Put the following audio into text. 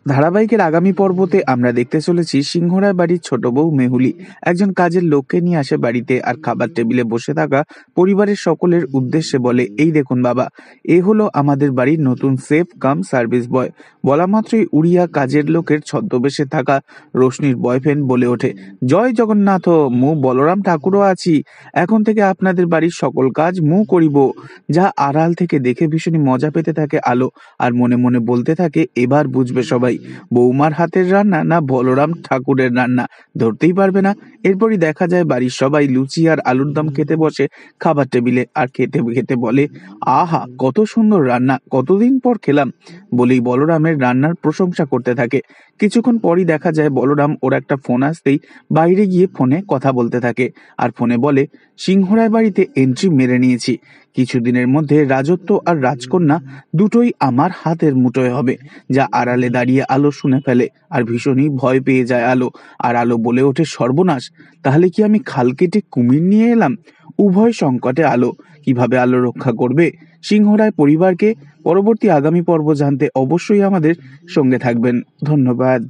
ধারাবাহিকের আগামী পর্বতে আমরা দেখতে চলেছি সিংহরায় বাড়ির ছোট বউ মেহুলি একজন কাজের লোককে নিয়ে আসে বাড়িতে, আর খাবার টেবিলে বসে থাকা পরিবারের সকলের উদ্দেশ্যে বলে, এই দেখুন বাবা, এ হলো আমাদের বাড়ির নতুন সেফ কাম সার্ভিস বয়। বলা মাত্রই উড়িয়া কাজের লোকের ছদ্মবেশে থাকা রোশনির বয়ফ্রেন্ড বলে ওঠে, জয় জগন্নাথ, মু বলরাম ঠাকুরও আছি, এখন থেকে আপনাদের বাড়ির সকল কাজ মু করিব। যা আড়াল থেকে দেখে ভীষণই মজা পেতে থাকে আলো, আর মনে মনে বলতে থাকে, এবার বুঝবে সবাই বৌমার হাতের রান্না না বলরাম ঠাকুরের রান্না, ধরতেই পারবে না। এরপরই দেখা যায় বাড়ির সবাই লুচি আর আলুর দম খেতে বসে খাবার টেবিলে, আর খেতে খেতে বলে, আহা কত সুন্দর রান্না, কতদিন পর খেলাম, বলেই বলরামের রান্নার প্রশংসা করতে থাকে। কিছুক্ষণ পরই দেখা যায় বলরাম ওর একটা ফোন আসতেই বাইরে গিয়ে ফোনে কথা বলতে থাকে, আর ফোনে বলে, সিংহরায় বাড়িতে এন্ট্রি মেরে নিয়েছি, কিছুদিনের মধ্যে রাজত্ব আর রাজকন্যা দুটোই আমার হাতের মুঠোয় হবে। যা আড়ালে দাঁড়িয়ে আলো শুনে ফেলে, আর ভীষণই ভয় পেয়ে যায় আলো। আর আলো বলে ওঠে, সর্বনাশ, তাহলে কি আমি খাল কেটে কুমির নিয়ে এলাম? উভয় সংকটে আলো, কিভাবে আলো রক্ষা করবে সিংহরায় পরিবারকে? পরবর্তী আগামী পর্ব জানতে অবশ্যই আমাদের সঙ্গে থাকবেন। ধন্যবাদ।